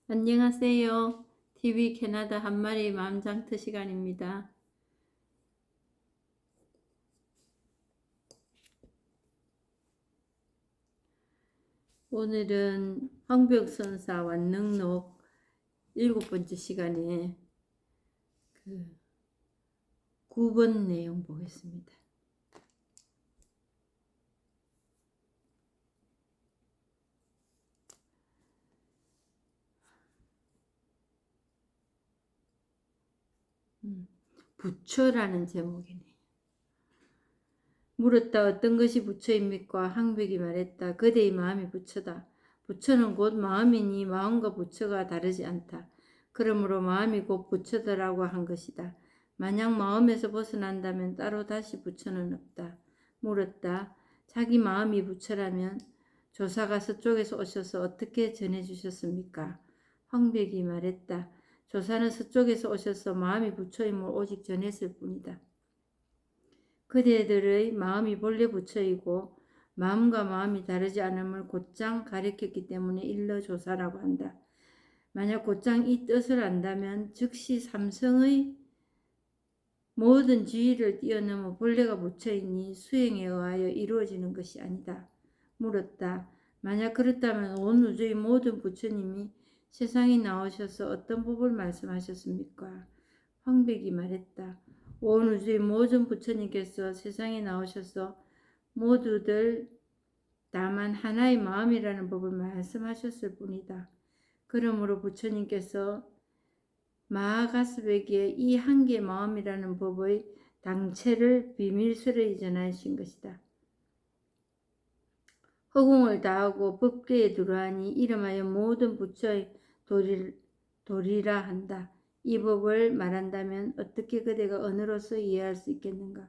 안녕하세요. TV 캐나다 한마리 마음장터 시간입니다. 오늘은 황벽선사 완능록 7번째 시간에 9번 내용 보겠습니다. 부처라는 제목이네. 물었다. 어떤 것이 부처입니까? 황벽이 말했다. 그대의 마음이 부처다. 부처는 곧 마음이니 마음과 부처가 다르지 않다. 그러므로 마음이 곧 부처더라고 한 것이다. 만약 마음에서 벗어난다면 따로 다시 부처는 없다. 물었다. 자기 마음이 부처라면 조사가 서쪽에서 오셔서 어떻게 전해주셨습니까? 황벽이 말했다. 조사는 서쪽에서 오셔서 마음이 부처임을 오직 전했을 뿐이다. 그대들의 마음이 본래 부처이고 마음과 마음이 다르지 않음을 곧장 가르쳤기 때문에 일러 조사라고 한다. 만약 곧장 이 뜻을 안다면 즉시 삼성의 모든 지위를 뛰어넘어 본래가 부처이니 수행에 의하여 이루어지는 것이 아니다. 물었다. 만약 그렇다면 온 우주의 모든 부처님이 세상에 나오셔서 어떤 법을 말씀하셨습니까? 황백이 말했다. 온 우주의 모든 부처님께서 세상에 나오셔서 모두들 다만 하나의 마음이라는 법을 말씀하셨을 뿐이다. 그러므로 부처님께서 마하가스베기에 이 한 개의 마음이라는 법의 당체를 비밀스레 전하신 것이다. 허공을 다하고 법계에 들어하니 이름하여 모든 부처의 도리라 한다. 이 법을 말한다면 어떻게 그대가 언어로서 이해할 수 있겠는가?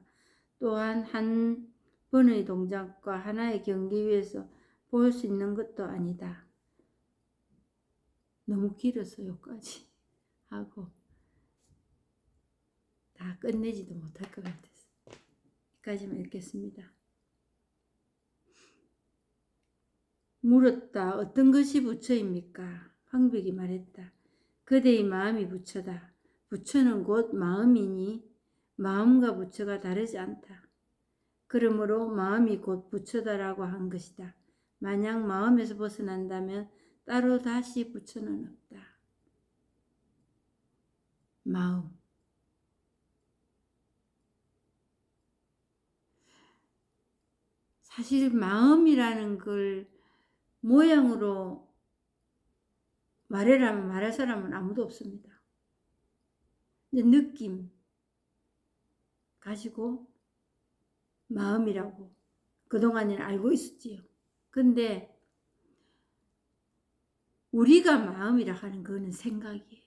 또한 한 번의 동작과 하나의 경계 위에서 볼 수 있는 것도 아니다. 너무 길어서 여기까지 하고 다 끝내지도 못할 것 같아서 여기까지만 읽겠습니다. 물었다. 어떤 것이 부처입니까? 황벽이 말했다. 그대의 마음이 부처다. 부처는 곧 마음이니 마음과 부처가 다르지 않다. 그러므로 마음이 곧 부처다라고 한 것이다. 만약 마음에서 벗어난다면 따로 다시 부처는 없다. 마음. 사실 마음이라는 걸 모양으로 말해라면 말할 사람은 아무도 없습니다. 느낌 가지고 마음이라고 그동안에는 알고 있었지요. 근데 우리가 마음이라 하는 거는 생각이에요.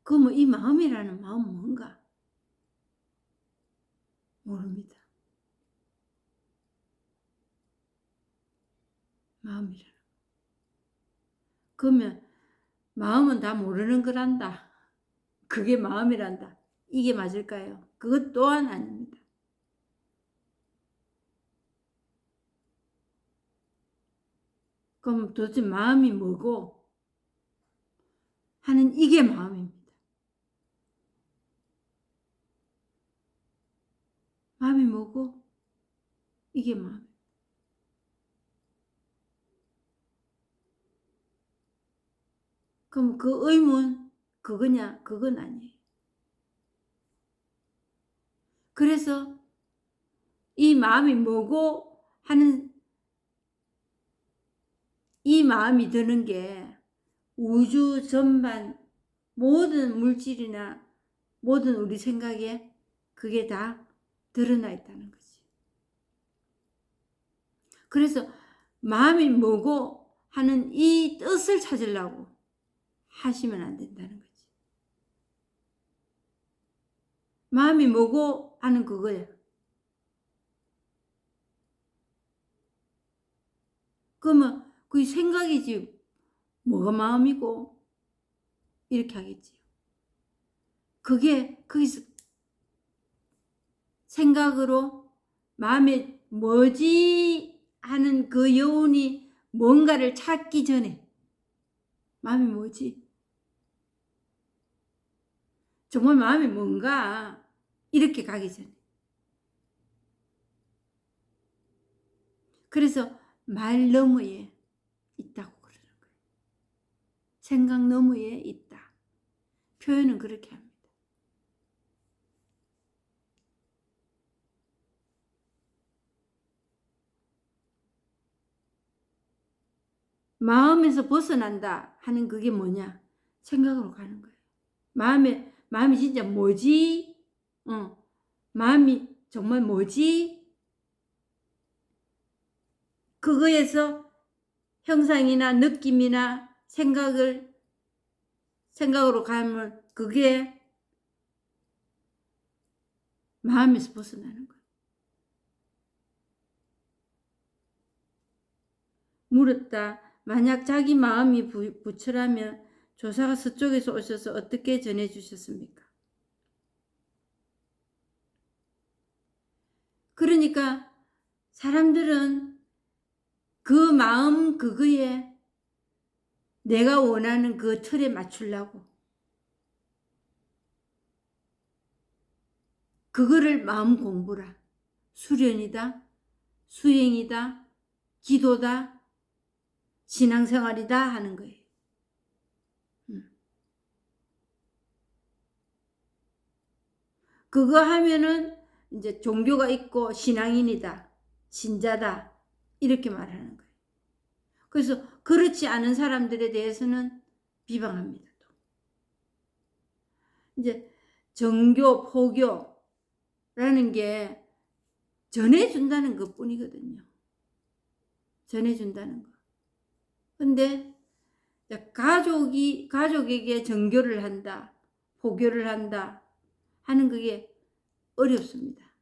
그러면 이 마음이라는 마음은 뭔가? 모릅니다. 마음이라는. 그러면 마음은 다 모르는 거란다. 그게 마음이란다. 이게 맞을까요? 그것 또한 아닙니다. 그럼 도대체 마음이 뭐고 하는 이게 마음입니다. 마음이 뭐고 이게 마음. 그럼 그 의문 그거냐? 그건 아니에요. 그래서 이 마음이 뭐고 하는 이 마음이 드는 게 우주 전반 모든 물질이나 모든 우리 생각에 그게 다 드러나 있다는 거지. 그래서 마음이 뭐고 하는 이 뜻을 찾으려고 하시면 안 된다는 거지. 마음이 뭐고 하는 그거야. 그러면 그 생각이지 뭐가 마음이고 이렇게 하겠지요. 그게 거기서 생각으로 마음에 뭐지 하는 그 여운이 뭔가를 찾기 전에 마음이 뭐지? 정말 마음이 뭔가 이렇게 가기 전에. 그래서 말 너머에 있다고 그러는 거예요. 생각 너머에 있다. 표현은 그렇게 합니다. 마음에서 벗어난다 하는 그게 뭐냐? 생각으로 가는 거예요. 마음이 진짜 뭐지? 마음이 정말 뭐지? 그거에서 형상이나 느낌이나 생각으로 가면 그게 마음에서 벗어나는 거예요. 물었다. 만약 자기 마음이 부처라면 조사가 서쪽에서 오셔서 어떻게 전해주셨습니까? 그러니까 사람들은 그 마음 그거에 내가 원하는 그 틀에 맞추려고 그거를 마음 공부라. 수련이다, 수행이다, 기도다, 신앙생활이다 하는 거예요. 그거 하면은 이제 종교가 있고 신앙인이다, 신자다 이렇게 말하는 거예요. 그래서 그렇지 않은 사람들에 대해서는 비방합니다. 또. 이제 정교, 포교라는 게 전해준다는 것 뿐이거든요. 전해준다는 거. 근데 가족에게 정교를 한다, 포교를 한다 하는 그게 어렵습니다.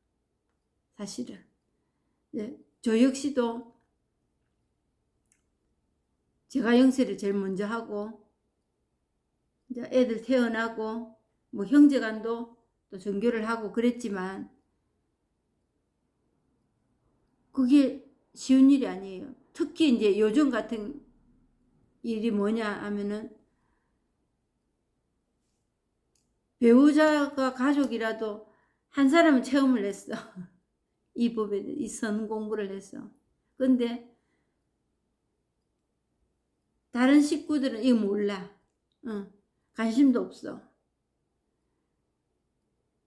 사실은. 저 역시도 제가 영세를 제일 먼저 하고, 이제 애들 태어나고, 뭐 형제간도 또 정교를 하고 그랬지만, 그게 쉬운 일이 아니에요. 특히 이제 요즘 같은 일이 뭐냐 하면은, 배우자가 가족이라도 한 사람은 체험을 했어. 이 법에, 이 선 공부를 했어. 근데 다른 식구들은 이거 몰라. 관심도 없어.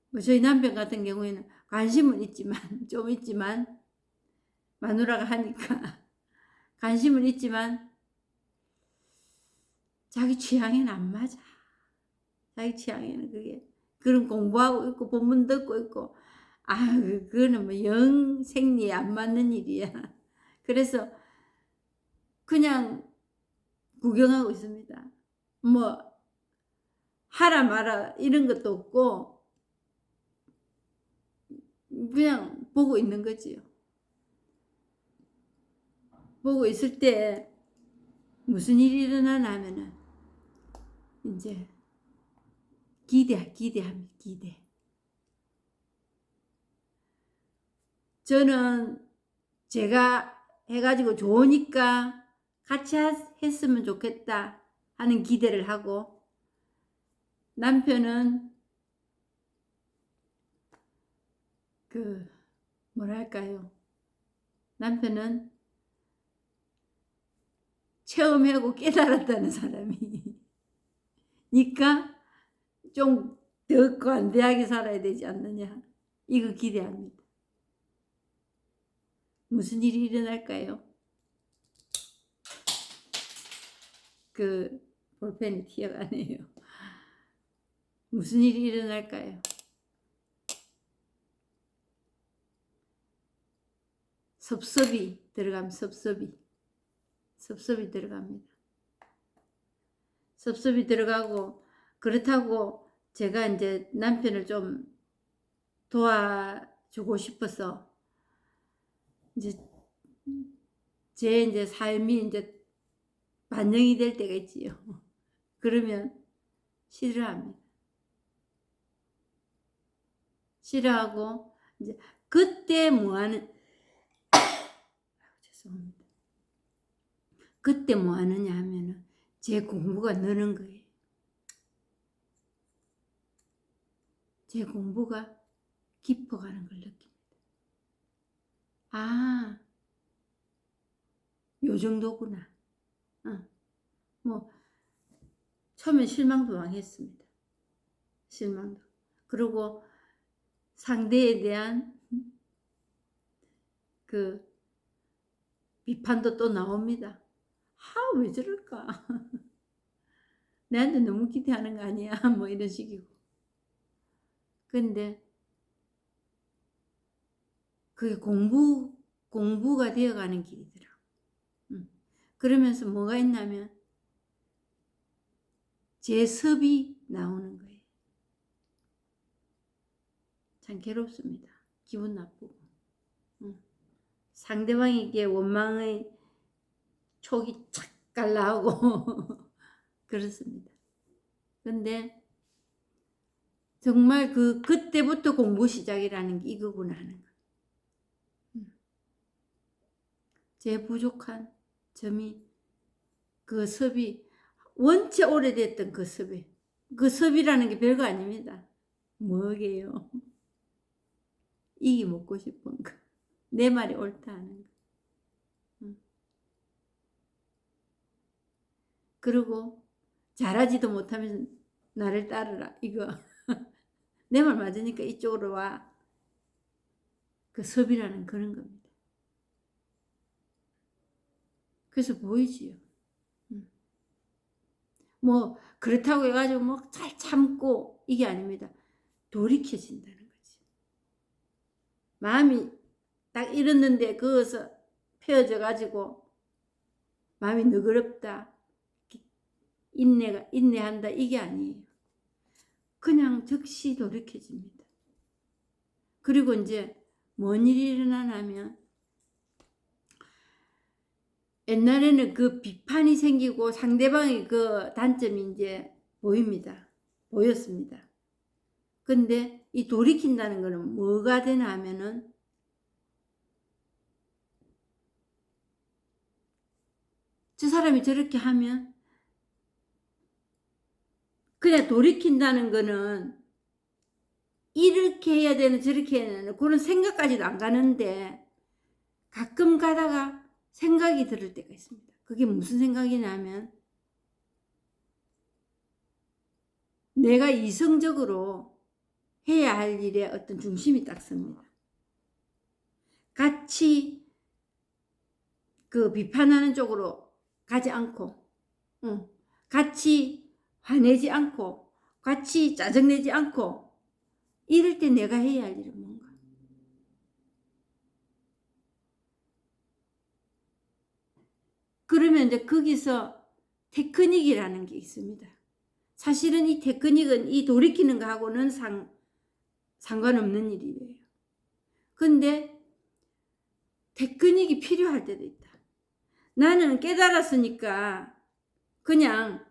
뭐 저희 남편 같은 경우에는 관심은 있지만, 좀 있지만, 마누라가 하니까 관심은 있지만, 자기 취향에는 안 맞아. 자기 취향에는 그게. 그런 공부하고 있고, 본문 듣고 있고, 그거는 뭐 영 생리에 안 맞는 일이야. 그래서 그냥 구경하고 있습니다. 뭐 하라 마라 이런 것도 없고 그냥 보고 있는 거지요. 보고 있을 때 무슨 일이 일어나나 하면은 이제 기대합니다. 기대. 저는 제가 해가지고 좋으니까 같이 했으면 좋겠다 하는 기대를 하고, 남편은 뭐랄까요? 남편은 체험하고 깨달았다는 사람이 니까 좀 더 관대하게 살아야 되지 않느냐, 이거 기대합니다. 무슨 일이 일어날까요? 볼펜이 튀어가네요. 무슨 일이 일어날까요? 섭섭이 들어가면 섭섭이 들어갑니다. 섭섭이 들어가고, 그렇다고 제가 이제 남편을 좀 도와주고 싶어서 이제 제 이제 삶이 이제 반영이 될 때가 있지요. 그러면 싫어합니다. 싫어하고 이제 그때 뭐하는 죄송합니다. 그때 뭐 하느냐 하면은 제 공부가 느는 거예요. 제 공부가 깊어가는 걸 느낍니다. 아, 요 정도구나. 뭐 처음에 실망도 당했습니다. 실망도. 그리고 상대에 대한 그 비판도 또 나옵니다. 아, 왜 저럴까? 내한테 너무 기대하는 거 아니야? 뭐 이런 식이고. 근데 그게 공부가 되어가는 길이더라. 그러면서 뭐가 있냐면 제습이 나오는 거예요. 참 괴롭습니다. 기분 나쁘고. 상대방에게 원망의 촉이 착 갈라오고 그렇습니다. 근데 정말 그때부터 공부 시작이라는 게 이거구나 하는 거. 제 부족한 점이 그 섭이 원체 오래됐던 그 섭이, 그 섭이라는 게 별거 아닙니다. 뭐게요? 이기 먹고 싶은 거. 내 말이 옳다 하는 거. 그리고 잘하지도 못하면 나를 따르라. 이거. 내 말 맞으니까 이쪽으로 와. 그 섭이라는 그런 겁니다. 그래서 보이지요. 뭐 그렇다고 해가지고 뭐 잘 참고 이게 아닙니다. 돌이켜진다는 거지. 마음이 딱 이랬는데 거기서 펴져 가지고 마음이 너그럽다, 인내한다 이게 아니에요. 그냥 즉시 돌이켜집니다. 그리고 이제 뭔 일이 일어나냐면 옛날에는 그 비판이 생기고 상대방의 그 단점이 이제 보였습니다. 근데 이 돌이킨다는 거는 뭐가 되나 하면은 저 사람이 저렇게 하면 그냥 돌이킨다는 거는 이렇게 해야 되는 저렇게 해야 되는 그런 생각까지도 안 가는데 가끔 가다가 생각이 들을 때가 있습니다. 그게 무슨 생각이냐면 내가 이성적으로 해야 할 일에 어떤 중심이 딱 섭니다. 같이 그 비판하는 쪽으로 가지 않고 같이 화내지 않고 같이 짜증내지 않고 이럴 때 내가 해야 할 일은 뭔가. 그러면 이제 거기서 테크닉이라는 게 있습니다. 사실은 이 테크닉은 이 돌이키는 거하고는 상관없는 일이에요. 근데 테크닉이 필요할 때도 있다. 나는 깨달았으니까 그냥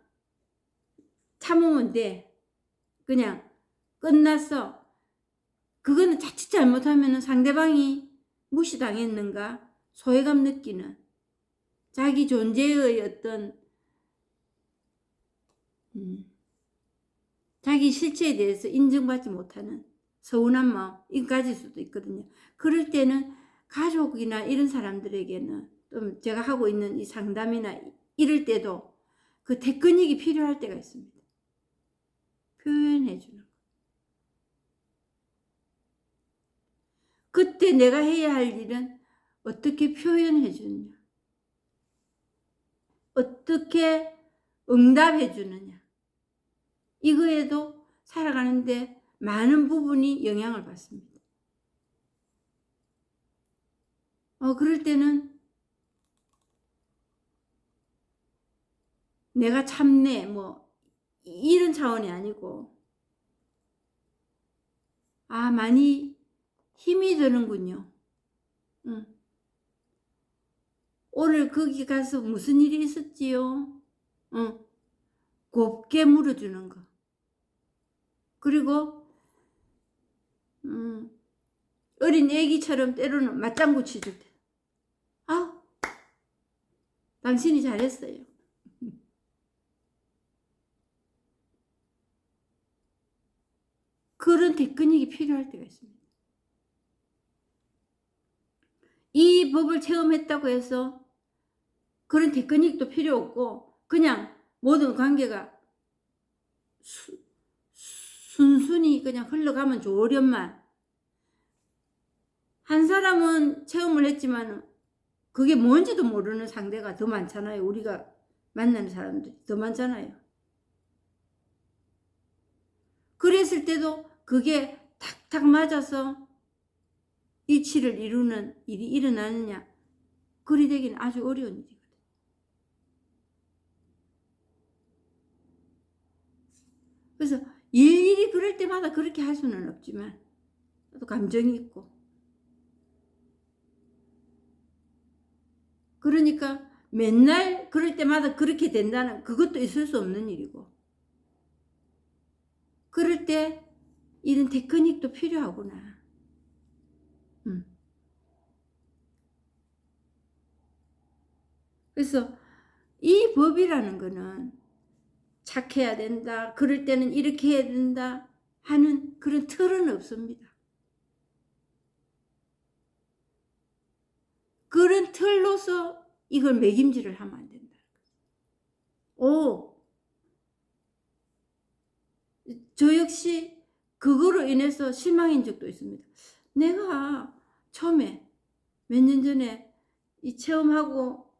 참으면 돼. 그냥 끝났어. 그거는 자칫 잘못하면 상대방이 무시당했는가 소외감 느끼는 자기 존재의 어떤 자기 실체에 대해서 인정받지 못하는 서운한 마음 이거 가질 수도 있거든요. 그럴 때는 가족이나 이런 사람들에게는 좀 제가 하고 있는 이 상담이나 이럴 때도 그 테크닉이 필요할 때가 있습니다. 표현해 주는 거. 그때 내가 해야 할 일은 어떻게 표현해 주느냐, 어떻게 응답해 주느냐, 이거에도 살아가는데 많은 부분이 영향을 받습니다. 그럴 때는 내가 참네 뭐 이런 차원이 아니고 많이 힘이 드는군요. 오늘 거기 가서 무슨 일이 있었지요? 곱게 물어주는 거. 그리고 어린 애기처럼 때로는 맞장구 치줄 때 당신이 잘했어요. 그런 테크닉이 필요할 때가 있습니다. 이 법을 체험했다고 해서 그런 테크닉도 필요 없고 그냥 모든 관계가 순순히 그냥 흘러가면 좋으련만, 한 사람은 체험을 했지만 그게 뭔지도 모르는 상대가 더 많잖아요. 우리가 만나는 사람들이 더 많잖아요. 그랬을 때도 그게 탁탁 맞아서 이치를 이루는 일이 일어나느냐, 그리 되기는 아주 어려운 일이거든요. 그래서 일일이 그럴 때마다 그렇게 할 수는 없지만 또 감정이 있고, 그러니까 맨날 그럴 때마다 그렇게 된다는 그것도 있을 수 없는 일이고, 그럴 때 이런 테크닉도 필요하구나. 그래서 이 법이라는 거는 착해야 된다, 그럴 때는 이렇게 해야 된다 하는 그런 틀은 없습니다. 그런 틀로서 이걸 매김질을 하면 안 된다. 저 역시 그거로 인해서 실망인 적도 있습니다. 내가 처음에 몇 년 전에 이 체험하고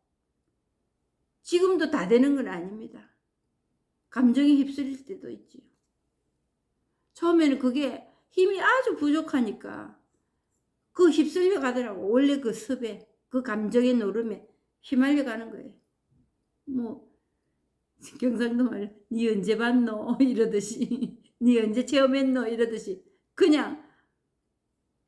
지금도 다 되는 건 아닙니다. 감정이 휩쓸릴 때도 있지요. 처음에는 그게 힘이 아주 부족하니까 그 휩쓸려 가더라고. 원래 그 습에, 그 감정의 노름에 휘말려 가는 거예요. 뭐 경상도 말, 니 언제 봤노? 이러듯이, 니 언제 체험했노? 이러듯이 그냥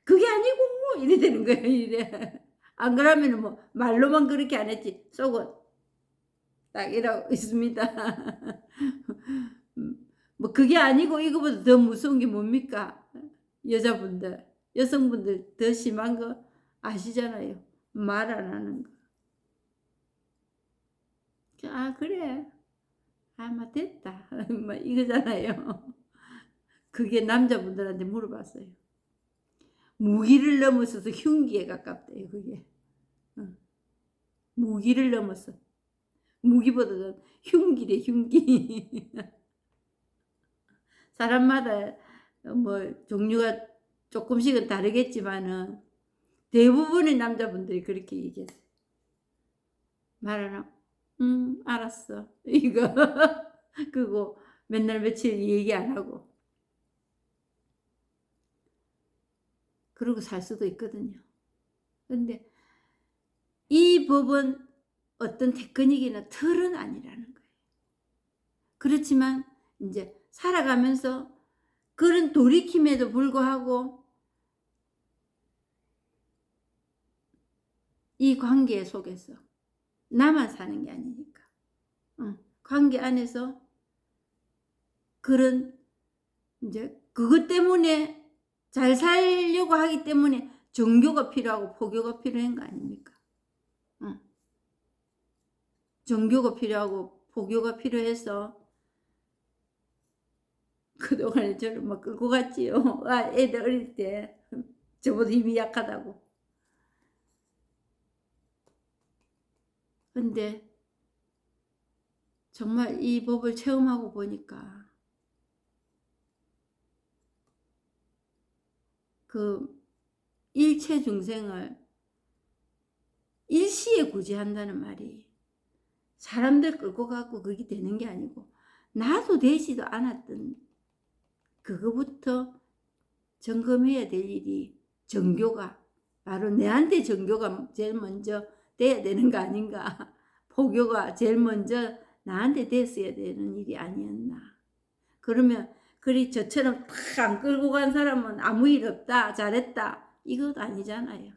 그게 아니고 이래 되는 거예요. 이래. 안 그러면 뭐 말로만 그렇게 안 했지 속은 딱 이러고 있습니다. 뭐 그게 아니고 이거보다 더 무서운 게 뭡니까? 여자분들, 여성분들 더 심한 거 아시잖아요. 말 안 하는 거. 아 그래, 아마 됐다 막 이거잖아요. 그게 남자분들한테 물어봤어요. 무기를 넘어서서 흉기에 가깝대요. 그게 무기를 넘어서, 무기보다는 흉기래, 흉기. 사람마다 뭐 종류가 조금씩은 다르겠지만은 대부분의 남자분들이 그렇게 얘기했어요. 말하나, 알았어. 이거 그거 맨날 며칠 얘기 안 하고 그러고 살 수도 있거든요. 근데 이 법은 어떤 테크닉이나 틀은 아니라는 거예요. 그렇지만 이제 살아가면서 그런 돌이킴에도 불구하고 이 관계 속에서 나만 사는 게 아니니까 관계 안에서 그런 이제 그것 때문에 잘 살려고 하기 때문에 정교가 필요하고 포교가 필요한 거 아닙니까? 정교가 필요하고 포교가 필요해서 그동안에 저를 막 끌고 갔지요. 아, 애들 어릴 때 저보다 힘이 약하다고. 근데 정말 이 법을 체험하고 보니까 그 일체 중생을 일시에 구제한다는 말이 사람들 끌고 가고 그게 되는 게 아니고 나도 되지도 않았던 그거부터 점검해야 될 일이 정교가 바로 내한테 정교가 제일 먼저 돼야 되는 거 아닌가. 포교가 제일 먼저 나한테 됐어야 되는 일이 아니었나. 그러면 그리 저처럼 탁 안 끌고 간 사람은 아무 일 없다, 잘했다, 이것 아니잖아요.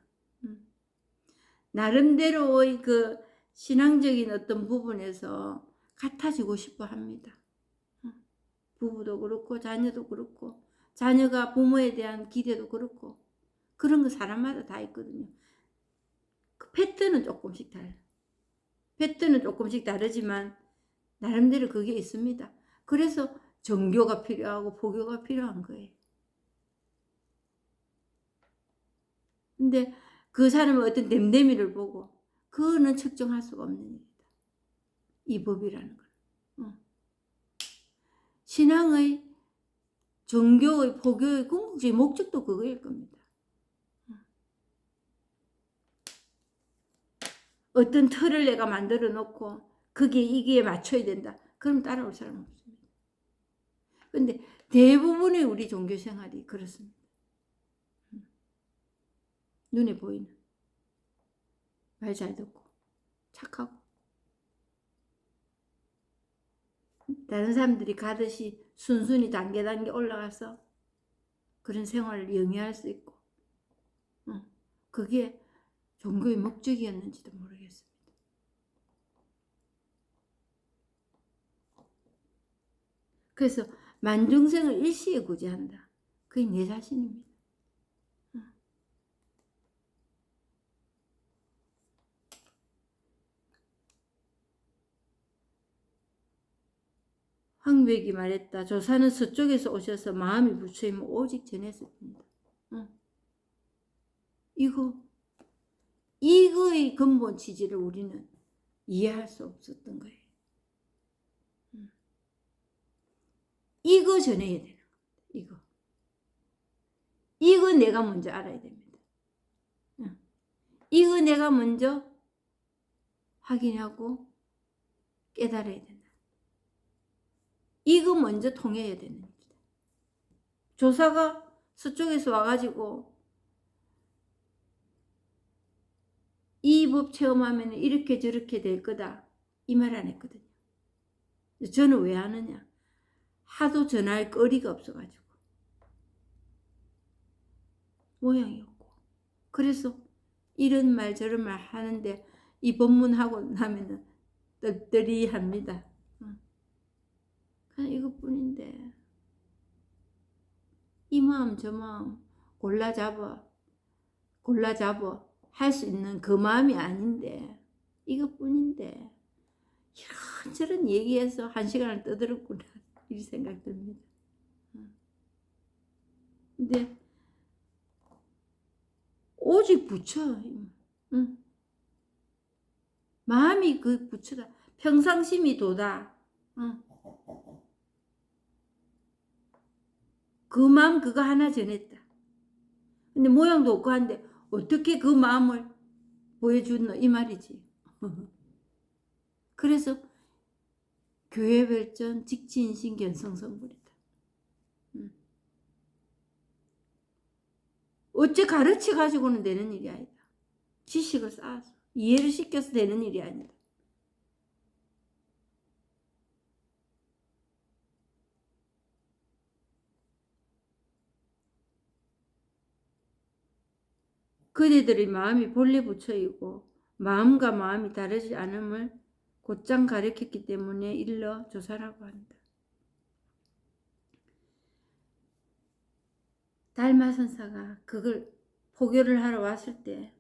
나름대로의 그 신앙적인 어떤 부분에서 같아지고 싶어 합니다. 부부도 그렇고 자녀도 그렇고 자녀가 부모에 대한 기대도 그렇고 그런 거 사람마다 다 있거든요. 그 패턴은 조금씩 달라. 패턴은 조금씩 다르지만 나름대로 그게 있습니다. 그래서 정교가 필요하고 포교가 필요한 거예요. 근데 그 사람은 어떤 댐댐이를 보고 그거는 측정할 수가 없는 일이다. 이 법이라는 걸. 신앙의 정교의 포교의 궁극적인 목적도 그거일 겁니다. 어떤 틀을 내가 만들어 놓고 그게 이기에 맞춰야 된다. 그럼 따라올 사람은 없습니다. 근데 대부분의 우리 종교 생활이 그렇습니다. 눈에 보이는 말 잘 듣고 착하고 다른 사람들이 가듯이 순순히 단계 올라가서 그런 생활을 영위할 수 있고 그게 종교의 목적이었는지도 모르겠습니다. 그래서 만중생을 일시에 구제한다. 그게 내 자신입니다. 황백이 말했다. 조사는 서쪽에서 오셔서 마음이 부처임을 오직 전했을 뿐이다. 이거의 근본 취지를 우리는 이해할 수 없었던 거예요. 이거 전해야 되는 겁니다. 이거 내가 먼저 알아야 됩니다. 이거 내가 먼저 확인하고 깨달아야 된다. 이거 먼저 통해야 되는 겁니다. 조사가 서쪽에서 와가지고 이 법 체험하면 이렇게 저렇게 될 거다 이 말 안 했거든요. 저는 왜 하느냐, 하도 전할 거리가 없어가지고 모양이 없고, 그래서 이런 말 저런 말 하는데 이 법문하고 나면은 뜰뜰이합니다. 그냥 이것뿐인데 이 마음 저 마음 골라 잡아 할 수 있는 그 마음이 아닌데 이것뿐인데 이런저런 얘기해서 1시간을 떠들었구나 이 생각 듭니다. 근데 오직 부처, 마음이 그 부처다. 평상심이 도다. 그 마음 그거 하나 전했다. 근데 모양도 없고 한데 어떻게 그 마음을 보여주노 이 말이지. 그래서 교회별전 직지인신 견성성불이다. 어째 가르쳐 가지고는 되는 일이 아니다. 지식을 쌓아서 이해를 시켜서 되는 일이 아니다. 그대들의 마음이 본래 부처이고 마음과 마음이 다르지 않음을 곧장 가르쳤기 때문에 일러 조사라고 한다. 달마선사가 그걸 포교를 하러 왔을 때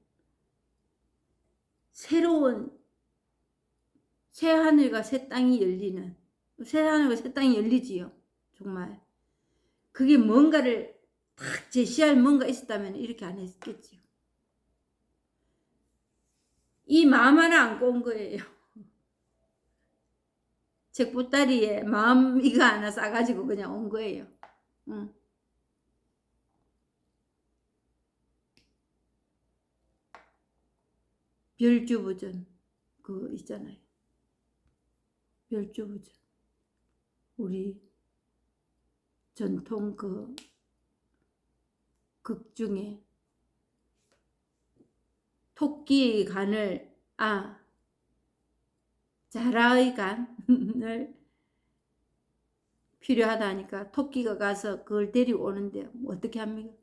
새로운 새 하늘과 새 땅이 열리는, 새 하늘과 새 땅이 열리지요. 정말 그게 뭔가를 딱 제시할 뭔가 있었다면 이렇게 안 했겠지요. 이 마음 하나 안고 온 거예요. 책보따리에 마음 이거 하나 싸가지고 그냥 온 거예요. 별주부전 그거 있잖아요. 별주부전 우리 전통 그 극 중에 토끼의 간을 자라의 간을 필요하다 하니까 토끼가 가서 그걸 데리고 오는데 어떻게 합니까?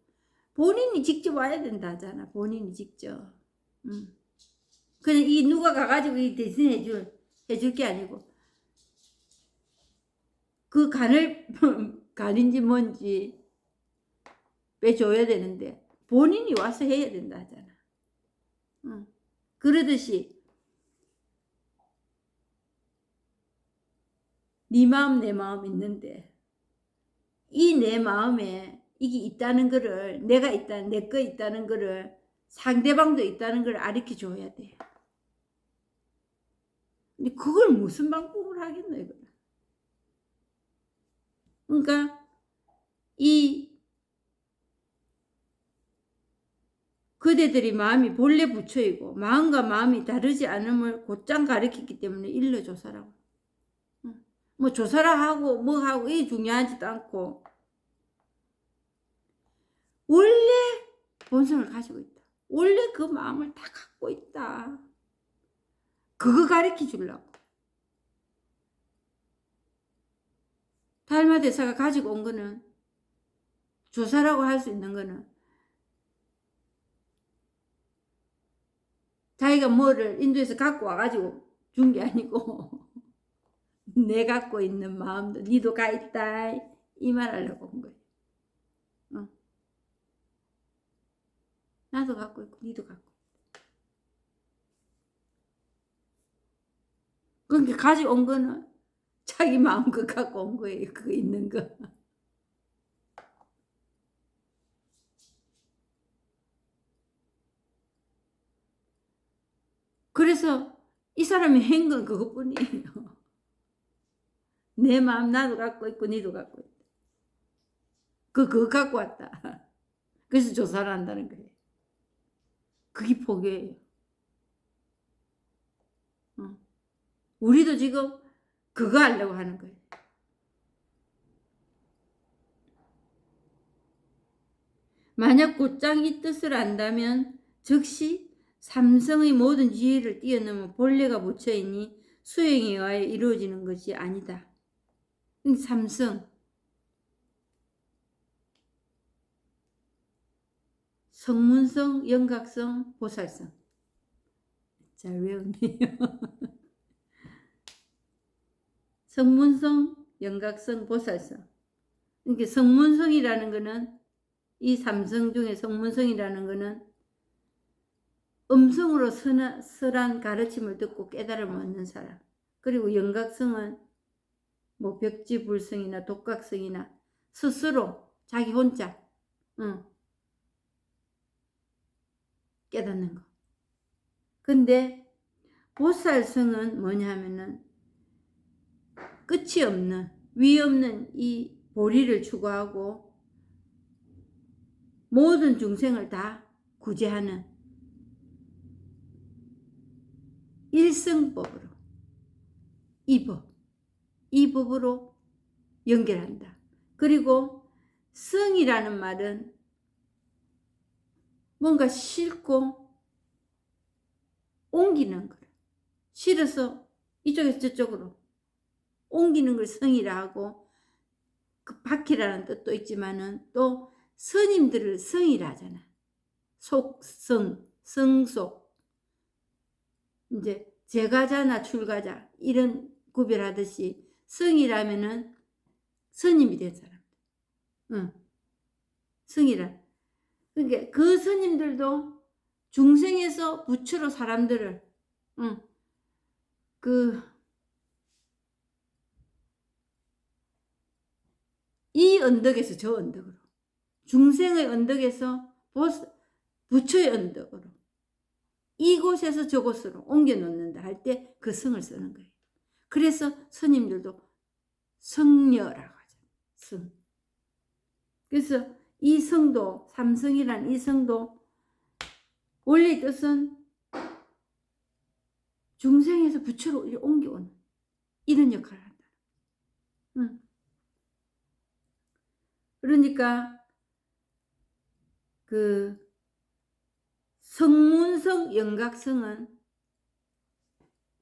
본인이 직접 와야 된다 하잖아. 본인이 직접. 그냥 이 누가 가가지고 이 대신 해줄 게 아니고 그 간을 간인지 뭔지 빼줘야 되는데 본인이 와서 해야 된다 하잖아. 그러듯이 네 마음 내 마음 있는데 이 내 마음에 이게 있다는 거를 내가 있다 내 거 있다는 거를 상대방도 있다는 걸 가르쳐 줘야 돼. 근데 그걸 무슨 방법으로 하겠노 이거. 그러니까 이 그대들이 마음이 본래 부처이고 마음과 마음이 다르지 않음을 곧장 가르쳤기 때문에 일러 조사라고. 뭐 조사라 하고 뭐 하고 이게 중요하지도 않고 원래 본성을 가지고 있다. 원래 그 마음을 다 갖고 있다. 그거 가르쳐 주려고. 달마 대사가 가지고 온 거는 조사라고 할 수 있는 거는 자기가 뭐를 인도에서 갖고 와가지고 준 게 아니고 내 갖고 있는 마음도 니도 가 있다 이 말 하려고 온 거예요. 나도 갖고 있고 니도 갖고 있고. 그러니까 가지고 온 거는 자기 마음껏 갖고 온 거예요. 그거 있는 거. 그래서 이 사람이 한 건 그것뿐이에요. 내 마음 나도 갖고 있고 니도 갖고 있다. 그거 갖고 왔다. 그래서 조사를 한다는 거예요. 그게 포교예요. 우리도 지금 그거 하려고 하는 거예요. 만약 곧장 이 뜻을 안다면 즉시 삼성의 모든 지혜를 뛰어넘어 본래가 부처이니 수행에 의하여 이루어지는 것이 아니다. 삼성, 성문성, 영각성, 보살성. 잘 외웠네요. 성문성, 영각성, 보살성. 그러니까 성문성이라는 거는 이 삼성 중에 성문성이라는 거는 음성으로 설한 가르침을 듣고 깨달음을 얻는 사람. 그리고 영각성은 뭐 벽지불성이나 독각성이나 스스로 자기 혼자 깨닫는 거. 근데 보살성은 뭐냐면은 끝이 없는 위 없는 이 보리를 추구하고 모든 중생을 다 구제하는 일성법으로 이 법으로 연결한다. 그리고 성이라는 말은 뭔가 싣고 옮기는 거. 실어서 이쪽에서 저쪽으로 옮기는 걸 성이라 하고 그 바퀴라는 뜻도 있지만은 또 스님들을 성이라 하잖아. 속성, 성속. 이제 제가자나 출가자 이런 구별하듯이 성이라면은 스님이 된 사람. 성이라. 그러니까 그 스님들도 중생에서 부처로 사람들을 이 언덕에서 저 언덕으로 중생의 언덕에서 부처의 언덕으로 이곳에서 저곳으로 옮겨 놓는다 할 때 그 성을 쓰는 거예요. 그래서 스님들도 성녀라고 하죠. 성. 그래서 이 성도 삼성이란 이 성도 원래 뜻은 중생에서 부처로 옮겨오는 이런 역할을 한다. 그러니까 그 성문성, 영각성은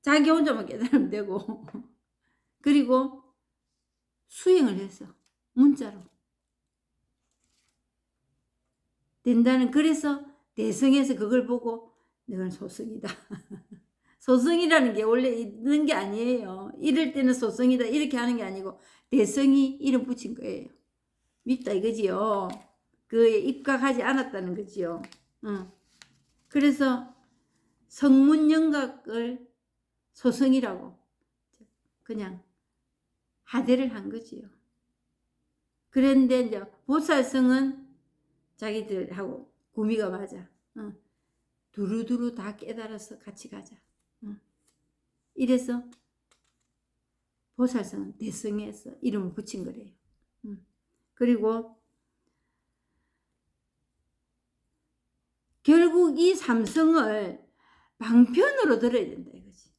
자기 혼자만 깨달으면 되고 그리고 수행을 해서 문자로 된다는. 그래서 대성에서 그걸 보고 너는 소성이다. 소성이라는 게 원래 있는 게 아니에요. 이럴 때는 소성이다 이렇게 하는 게 아니고 대성이 이름 붙인 거예요. 밉다 이거지요. 그에 입각하지 않았다는 거지요. 그래서 성문영각을 소성이라고 그냥 하대를 한 거지요. 그런데 이제 보살성은 자기들하고 구미가 맞아. 두루두루 다 깨달아서 같이 가자. 이래서 보살성은 대성에서 이름을 붙인 거래요. 그리고 결국 이 삼성을 방편으로 들어야 된다 이거지.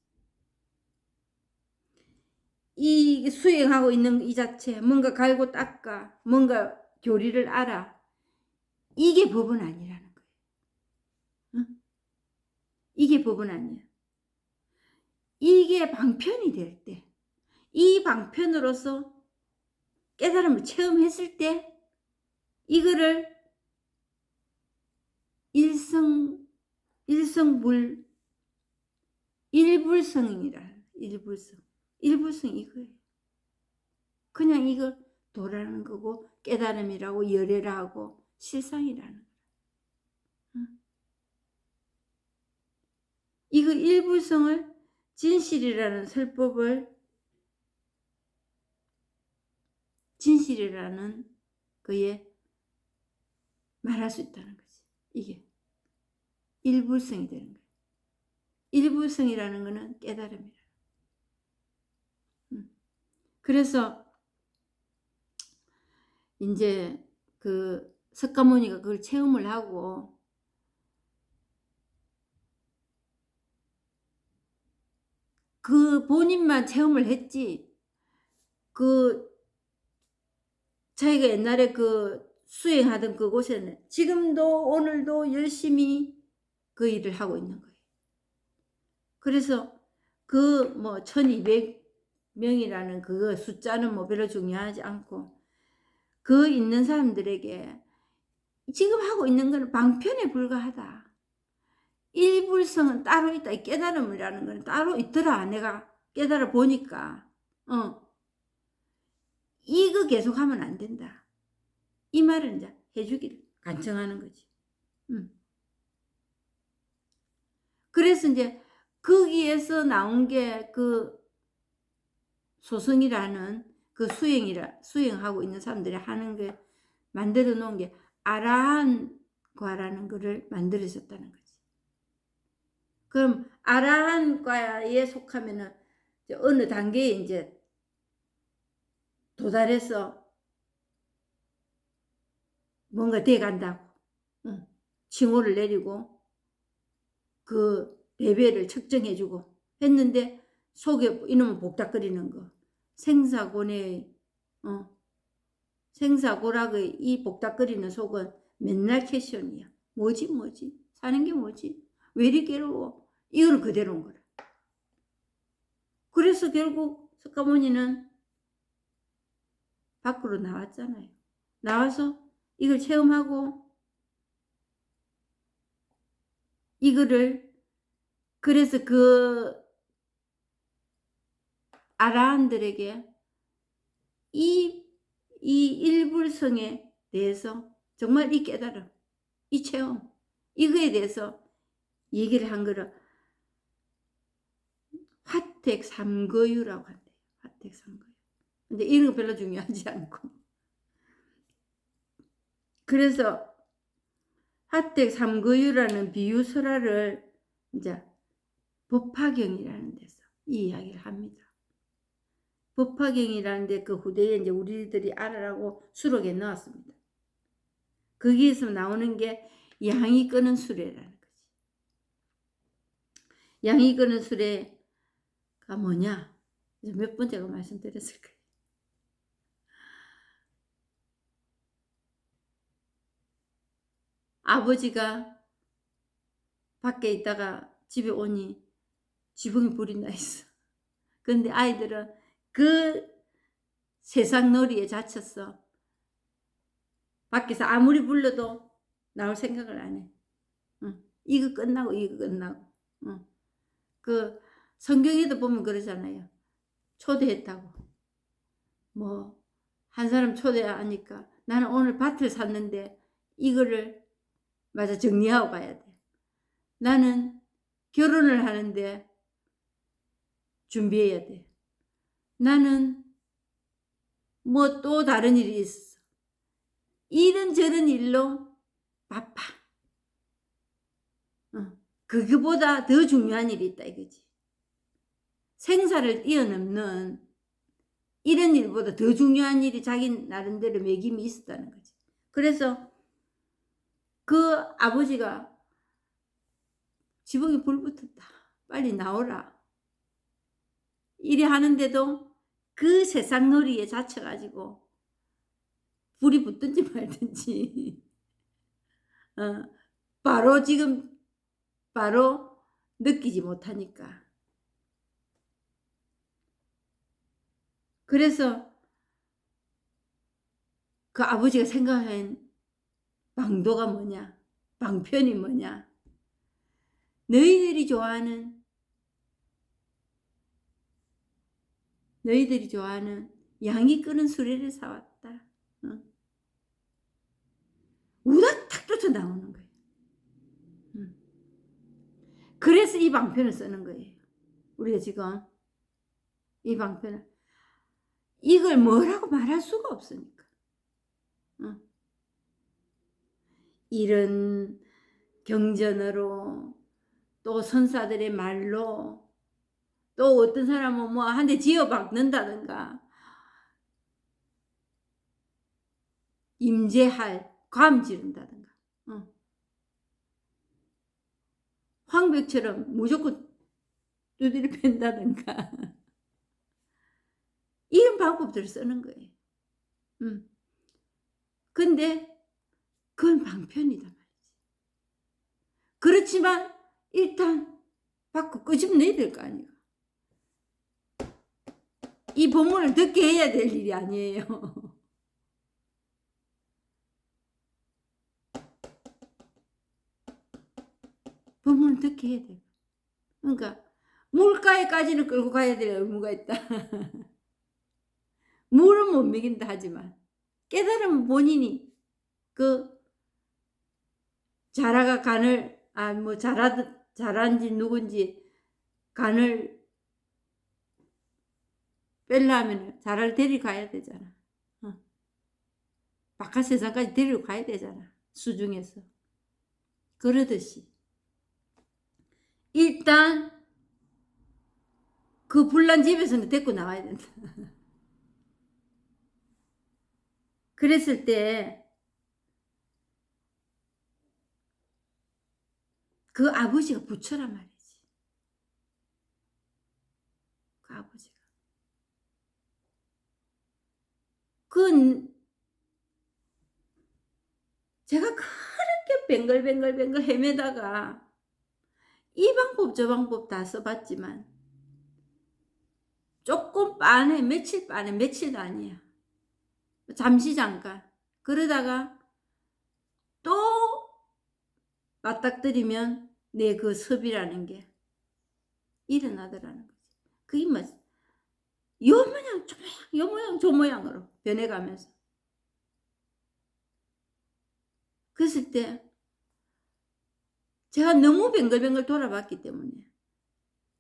이 수행하고 있는 이 자체, 뭔가 갈고 닦아, 뭔가 교리를 알아. 이게 법은 아니라는 거예요. 응? 이게 법은 아니야. 이게 방편이 될 때, 이 방편으로서 깨달음을 체험했을 때, 이거를 일성불, 일불성이라. 일불성 이거예요. 그냥 이걸 도라는 거고 깨달음이라고 열애라 하고 실상이라는 거야. 이거 일불성을 진실이라는 설법을 진실이라는 거에 말할 수 있다는 거지. 이게 일불성이 되는 거예요. 일불성이라는 거는 깨달음이라. 그래서 이제 그 석가모니가 그걸 체험을 하고 그 본인만 체험을 했지 그 자기가 옛날에 그 수행하던 그곳에는 지금도 오늘도 열심히 그 일을 하고 있는 거예요. 그래서 그 뭐 1200명이라는 그 숫자는 뭐 별로 중요하지 않고 그 있는 사람들에게 지금 하고 있는 건 방편에 불과하다. 일불성은 따로 있다. 깨달음이라는 건 따로 있더라. 내가 깨달아 보니까 이거 계속하면 안 된다. 이 말을 이제 해주기를 간청하는 거지. 그래서 이제 거기에서 나온 게 그 소승이라는 그 수행하고 있는 사람들이 하는 게 만들어 놓은 게 아라한과라는 거를 만들어졌다는 거지. 그럼 아라한과에 속하면은 이제 어느 단계에 이제 도달해서 뭔가 돼 간다고 칭호를 내리고 그 레벨을 측정해주고 했는데 속에 이놈은 복닥거리는 거 생사고뇌의 생사고락의 이 복닥거리는 속은 맨날 캐션이야. 뭐지 사는 게 뭐지 왜 이리 괴로워 이거는 그대로인 거라. 그래서 결국 석가모니는 밖으로 나왔잖아요. 나와서 이걸 체험하고 이거를 그래서 그 아라한들에게 이 일불성에 대해서 정말 이 깨달음, 이 체험, 이거에 대해서 얘기를 한 거를 화택삼거유라고 한대요. 화택삼거유. 근데 이런 거 별로 중요하지 않고. 그래서 화택삼거유라는 비유설화를 이제 법화경이라는 데서 이 이야기를 합니다. 법화경이라는 데 그 후대에 이제 우리들이 알아라고 수록에 넣었습니다. 거기에서 나오는 게 양이 끄는 수레라는 거지. 양이 끄는 수레가 뭐냐? 몇 번 제가 말씀드렸을 거예요. 아버지가 밖에 있다가 집에 오니 지붕에 불이 나 있어. 그런데 아이들은 그 세상 놀이에 자쳤어. 밖에서 아무리 불러도 나올 생각을 안 해. 이거 끝나고 이거 끝나고. 그 성경에도 보면 그러잖아요. 초대했다고. 뭐 한 사람 초대하니까 나는 오늘 밭을 샀는데 이거를 맞아 정리하고 가야 돼. 나는 결혼을 하는데 준비해야 돼. 나는 뭐 또 다른 일이 있어. 이런저런 일로 바빠. 그거보다 더 중요한 일이 있다 이거지. 생사를 뛰어넘는 이런 일보다 더 중요한 일이 자기 나름대로 매김이 있었다는 거지. 그래서 그 아버지가 지붕에 불 붙었다. 빨리 나오라. 이래 하는데도 그 세상놀이에 자쳐가지고 불이 붙든지 말든지 바로 지금 바로 느끼지 못하니까. 그래서 그 아버지가 생각한 방도가 뭐냐, 방편이 뭐냐. 너희들이 좋아하는 양이 끄는 수레를 사왔다. 우닥탁 쫓아 나오는 거예요. 그래서 이 방편을 쓰는 거예요. 우리가 지금 이 방편을 이걸 뭐라고 말할 수가 없으니까. 이런 경전으로 또 선사들의 말로 또 어떤 사람은 뭐 한 대 지어 박는다든가 임재할 감 지른다든가 황벽처럼 무조건 두드려 팬다든가 이런 방법들을 쓰는 거예요. 근데 그건 방편이다 말이지. 그렇지만 일단 밖으로 끄집내야 될 거 아니야. 이 본문을 듣게 해야 될 일이 아니에요. 본문을 듣게 해야 돼. 그러니까 물가에까지는 끌고 가야 될 의무가 있다. 물은 못 먹인다 하지만 깨달으면 본인이 그 자라가 간을 뭐 자란지 누군지 간을 빼려면 자라를 데리고 가야 되잖아. 바깥 세상까지 데리고 가야 되잖아. 수중에서. 그러듯이 일단 그 불난 집에서는 데리고 나와야 된다. 그랬을 때 그 아버지가 부처란 말이지. 그 아버지가. 그건 제가 그렇게 뱅글뱅글 헤매다가 이 방법 저 방법 다 써봤지만 조금 빠네, 며칠도 아니야. 잠시 잠깐. 그러다가 또 맞닥뜨리면 내 그 섭이라는 게 일어나더라는 거지. 그게 뭐 요 모양 저 모양 요 모양 저 모양으로 변해가면서. 그랬을 때 제가 너무 뱅글뱅글 돌아봤기 때문에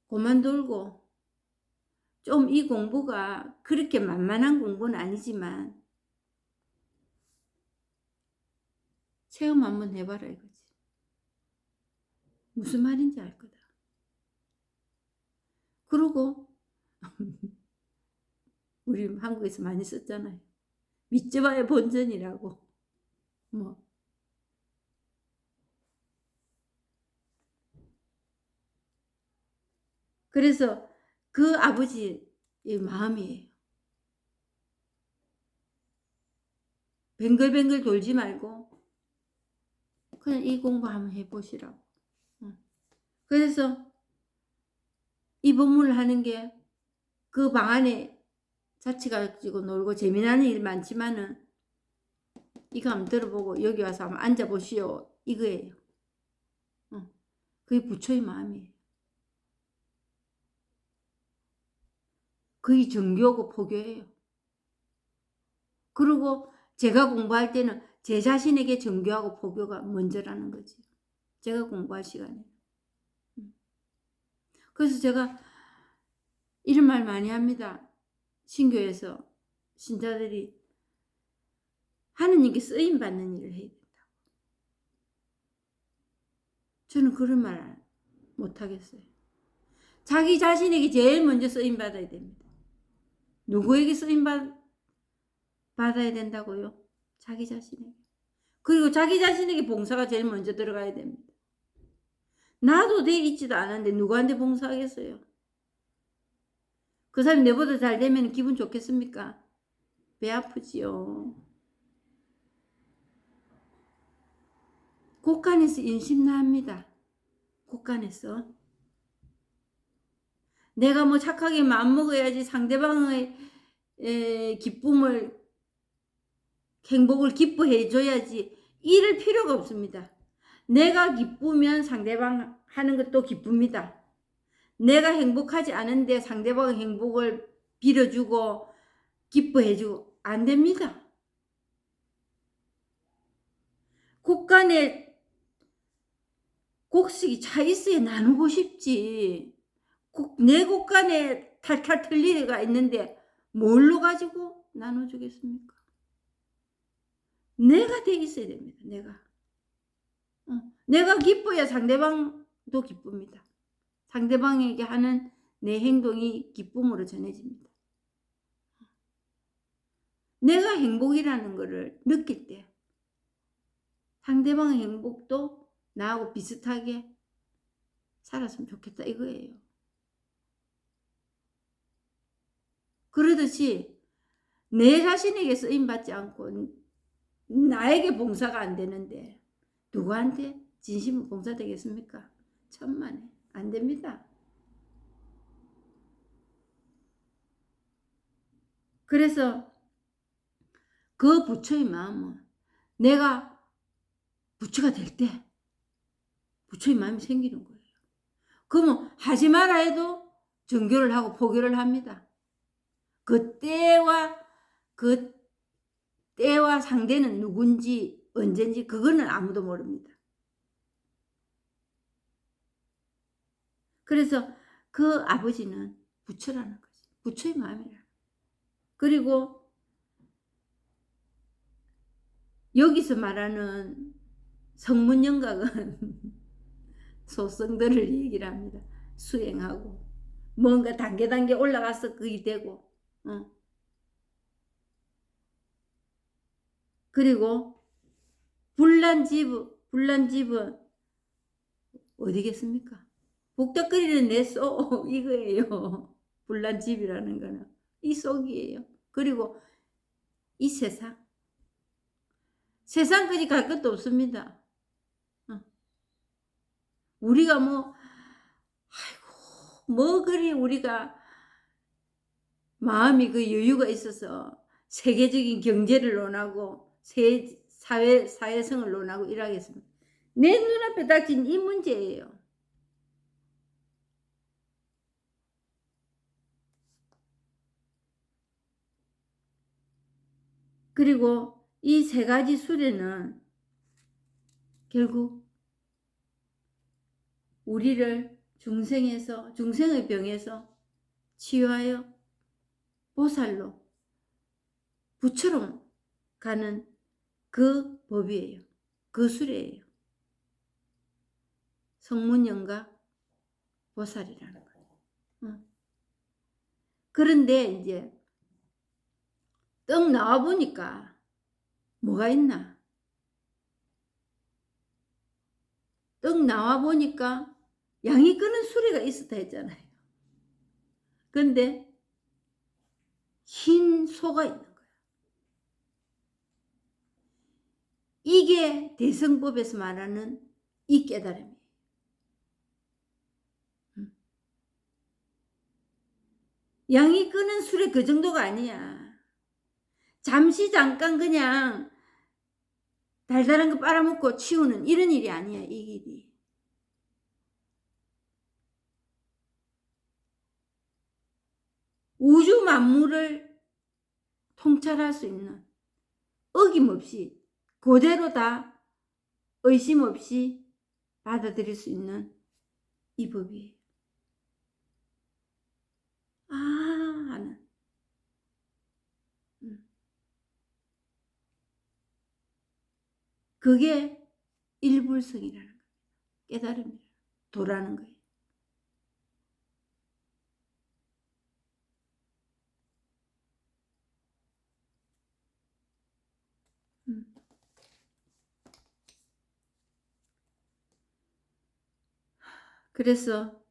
그만돌고 좀 이 공부가 그렇게 만만한 공부는 아니지만 체험 한번 해봐라 이거지. 무슨 말인지 알 거다. 그리고 우리 한국에서 많이 썼잖아요. 믿져봐야 본전이라고. 뭐 그래서 그 아버지의 마음이에요. 뱅글뱅글 돌지 말고 그냥 이 공부 한번 해보시라고. 그래서 이 법문을 하는 게 그 방 안에 자취 가지고 놀고 재미나는 일 많지만은 이거 한번 들어보고 여기 와서 한번 앉아보시오 이거예요. 그게 부처의 마음이에요. 그게 정교하고 포교해요. 그리고 제가 공부할 때는 제 자신에게 정교하고 포교가 먼저라는 거지. 제가 공부할 시간에. 그래서 제가 이런 말 많이 합니다. 신교에서 신자들이 하느님께 쓰임 받는 일을 해야 된다고. 저는 그런 말 못하겠어요. 자기 자신에게 제일 먼저 쓰임 받아야 됩니다. 누구에게 쓰임 받아야 된다고요? 자기 자신에게. 그리고 자기 자신에게 봉사가 제일 먼저 들어가야 됩니다. 나도 돼 있지도 않았는데 누구한테 봉사하겠어요? 그 사람이 내보다 잘 되면 기분 좋겠습니까? 배 아프지요. 곳간에서 인심나합니다. 곳간에서. 내가 뭐 착하게 마음먹어야지 상대방의 기쁨을, 행복을 기뻐해줘야지 이럴 필요가 없습니다. 내가 기쁘면 상대방 하는 것도 기쁩니다. 내가 행복하지 않은데 상대방의 행복을 빌어주고 기뻐해주고 안 됩니다. 곳간에 곡식이 차 있어야 나누고 싶지. 내 곳간에 탈탈 틀릴 애가 있는데 뭘로 가지고 나눠주겠습니까? 내가 돼 있어야 됩니다. 내가 기뻐야 상대방도 기쁩니다. 상대방에게 하는 내 행동이 기쁨으로 전해집니다. 내가 행복이라는 것을 느낄 때 상대방의 행복도 나하고 비슷하게 살았으면 좋겠다 이거예요. 그러듯이 내 자신에게 쓰임받지 않고 나에게 봉사가 안 되는데 누구한테 진심으로 봉사되겠습니까? 천만에 안 됩니다. 그래서 그 부처의 마음은 내가 부처가 될 때 부처의 마음이 생기는 거예요. 그러면 하지 마라 해도 정교를 하고 포교를 합니다. 그 때와 상대는 누군지 언젠지 그거는 아무도 모릅니다. 그래서 그 아버지는 부처라는 거지. 부처의 마음이라. 그리고 여기서 말하는 성문영각은 소성들을 얘기를 합니다. 수행하고 뭔가 단계 올라가서 그게 되고 그리고 불난집은 어디겠습니까? 복덕거리는 내 속 이거예요. 불난집이라는 거는 이 속이에요. 그리고 이 세상까지 갈 것도 없습니다. 우리가 그리 우리가 마음이 그 여유가 있어서 세계적인 경제를 논하고 사회성을 논하고 일하겠습니다. 내 눈앞에 닥친 이 문제예요. 그리고 이 세 가지 수레는 결국 우리를 중생의 병에서 치유하여 보살로 부처로 가는 그 법이에요. 그 수레예요. 성문영각 보살이라는 거예요. 그런데 이제 떡 나와보니까 뭐가 있나? 떡 나와보니까 양이 끄는 수레가 있었다 했잖아요. 근데 흰 소가 있는 거야. 이게 대성법에서 말하는 이 깨달음이에요. 양이 끄는 수레 그 정도가 아니야. 잠깐 그냥 달달한 거 빨아먹고 치우는 이런 일이 아니야. 이 길이. 우주 만물을 통찰할 수 있는 어김없이 그대로 다 의심 없이 받아들일 수 있는 이 법이에요. 하는. 그게 일불성이라는 거예요. 깨달음이라는 도라는 거예요. 그래서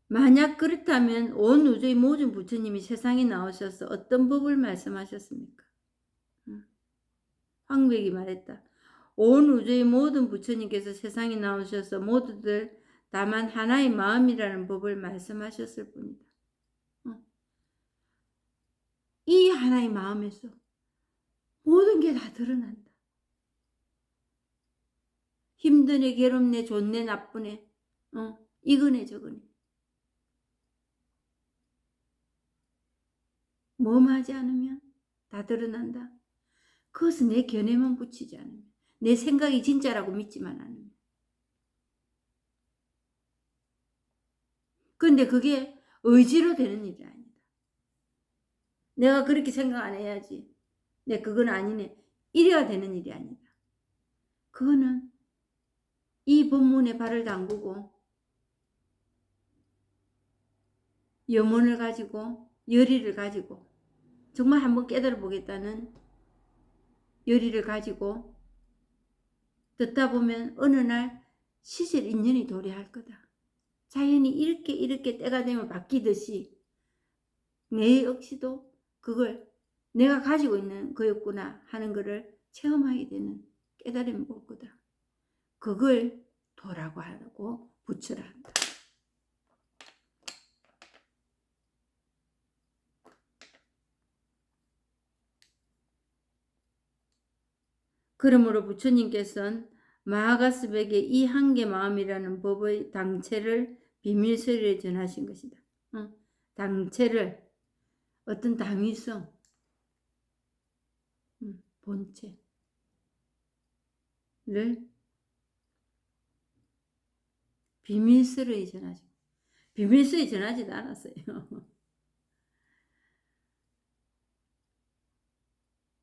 만약 그렇다면 온 우주의 모든 부처님이 세상에 나오셔서 어떤 법을 말씀하셨습니까? 황백이 말했다. 온 우주의 모든 부처님께서 세상에 나오셔서 모두들 다만 하나의 마음이라는 법을 말씀하셨을 뿐이다. 이 하나의 마음에서 모든 게 다 드러난다. 힘드네, 괴롭네, 좋네, 나쁘네, 이거네, 저거네. 뭐하지 않으면 다 드러난다. 그것은 내 견해만 붙이지 않으면, 내 생각이 진짜라고 믿지만 않으면. 그런데 그게 의지로 되는 일이 아니다. 내가 그렇게 생각 안 해야지. 그건 아니네. 이래야 되는 일이 아니다. 그거는 이 법문에 발을 담그고 염원을 가지고 열의를 가지고 정말 한번 깨달아 보겠다는 열의를 가지고 듣다 보면 어느 날 시절 인연이 도래할 거다. 자연이 이렇게 때가 되면 바뀌듯이 내 역시도 그걸 내가 가지고 있는 거였구나 하는 것을 체험하게 되는 깨달음이 올 거다. 그걸 도라고 하고 부처라 한다. 그러므로 부처님께서는 마하가스백의 이 한계 마음이라는 법의 당체를 비밀스레 전하신 것이다. 당체를 어떤 당위성, 본체를 비밀스레 전하신. 비밀스레 전하지도 않았어요.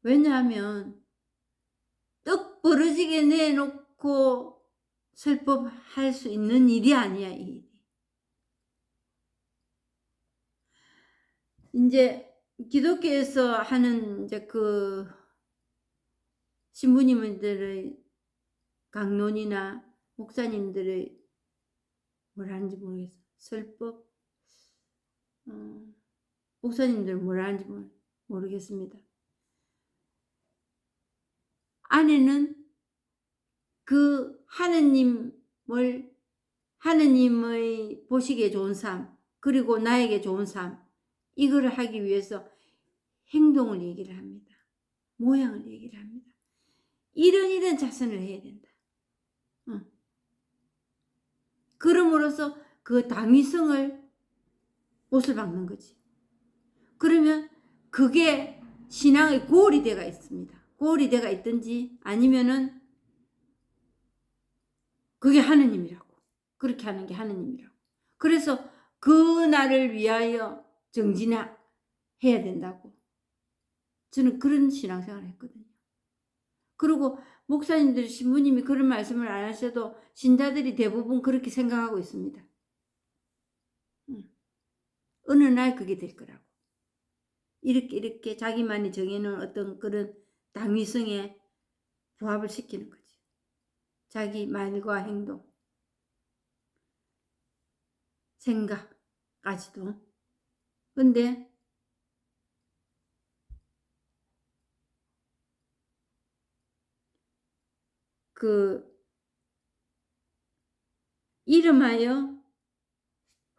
왜냐하면 떡 벌어지게 내놓고 설법할 수 있는 일이 아니야, 이 일이. 이제 기독교에서 하는 이제 그 신부님들의 강론이나 목사님들의 뭘 하는지 모르겠어. 설법, 목사님들 뭘 하는지 모르겠습니다. 안에는 그 하느님의 보시기에 좋은 삶, 그리고 나에게 좋은 삶, 이거를 하기 위해서 행동을 얘기를 합니다. 모양을 얘기를 합니다. 이런 자선을 해야 된다. 그럼으로써 그 당위성을 못을 박는 거지. 그러면 그게 신앙의 고리대가 있습니다. 고리대가 있든지 아니면은 그게 하느님이라고. 그렇게 하는 게 하느님이라고. 그래서 그 날을 위하여 정진해야 된다고. 저는 그런 신앙생활을 했거든요. 그리고 목사님들, 신부님이 그런 말씀을 안 하셔도 신자들이 대부분 그렇게 생각하고 있습니다. 어느 날 그게 될 거라고. 이렇게 자기만이 정해놓은 어떤 그런 당위성에 부합을 시키는 거지. 자기 말과 행동, 생각까지도. 근데 이름하여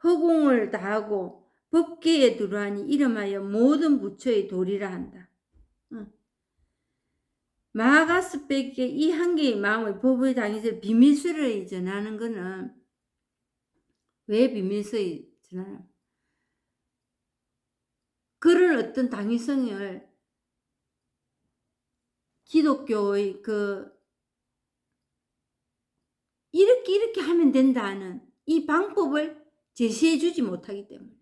허공을 다하고 법계에 들어하니 이름하여 모든 부처의 도리라 한다. 마하가스백의 이 한계의 마음의 법의 당위를 비밀스레 전하는 것은 왜 비밀스레 전하나? 그런 어떤 당위성을 기독교의 이렇게 하면 된다는 이 방법을 제시해 주지 못하기 때문에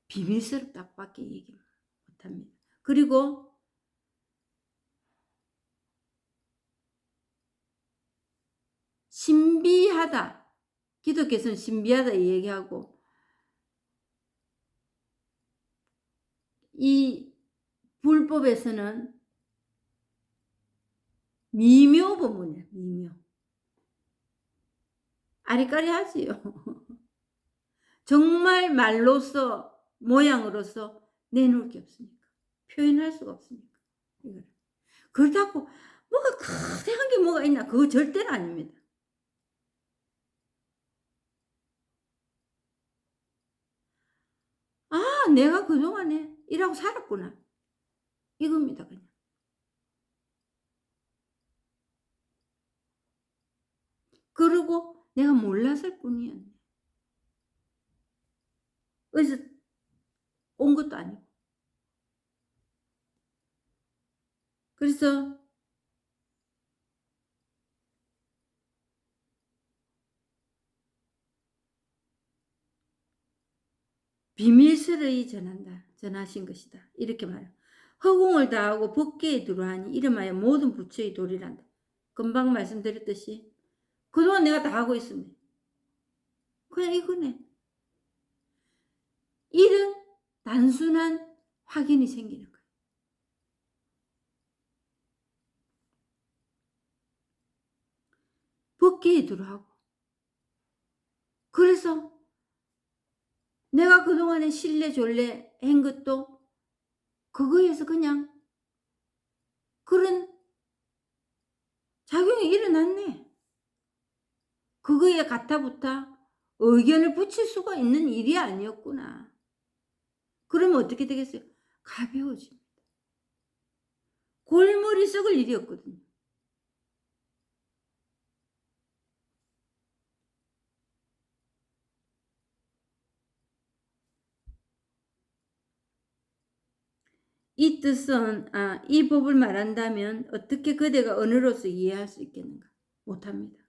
비밀스럽다고밖에 얘기 못합니다. 그리고 신비하다. 기독교에서는 신비하다 얘기하고, 이 불법에서는 미묘 법문이야. 미묘. 아리까리하지요. 정말 말로서 모양으로서 내놓을 게 없으니까. 표현할 수가 없으니까. 이거를. 그렇다고 뭐가 거대한 게 뭐가 있나? 그거 절대로 아닙니다. 아, 내가 그동안에 이러고 살았구나. 이겁니다, 그냥. 그리고 내가 몰랐을 뿐이었네. 어디서 온 것도 아니고. 그래서 비밀스러이 전하신 것이다. 이렇게 말해요. 허공을 다하고 법계에 들어하니 이름하여 모든 부처의 도리란다. 금방 말씀드렸듯이 그동안 내가 다 하고 있습니다. 그냥 이거네. 이런 단순한 확인이 생기는 거예요. 법계에 들어하고. 그래서 내가 그동안에 신뢰 졸래 한 것도 그거에서 그냥 그런 작용이 일어났네. 그거에 가타부타 의견을 붙일 수가 있는 일이 아니었구나. 그러면 어떻게 되겠어요? 가벼워집니다. 골머리 썩을 일이었거든요. 이 뜻은 이 법을 말한다면 어떻게 그대가 언어로서 이해할 수 있겠는가? 못합니다.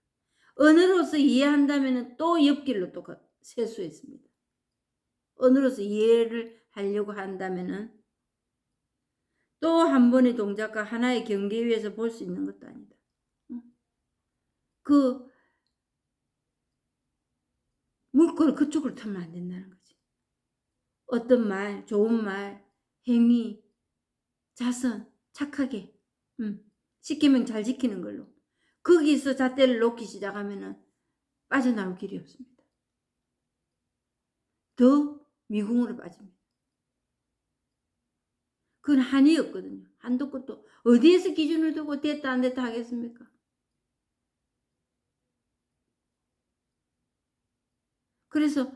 언어로서 이해한다면 또 옆길로 또 세수했습니다. 언어로서 이해를 하려고 한다면 또 한 번의 동작과 하나의 경계 위에서 볼 수 있는 것도 아니다. 그 물꼬를 그쪽으로 타면 안 된다는 거지. 어떤 말, 좋은 말, 행위, 자선, 착하게 시키면 잘 지키는 걸로 거기서 잣대를 놓기 시작하면은 빠져나올 길이 없습니다. 더 미궁으로 빠집니다. 그건 한이었거든요. 한도 끝도 어디에서 기준을 두고 됐다 안 됐다 하겠습니까? 그래서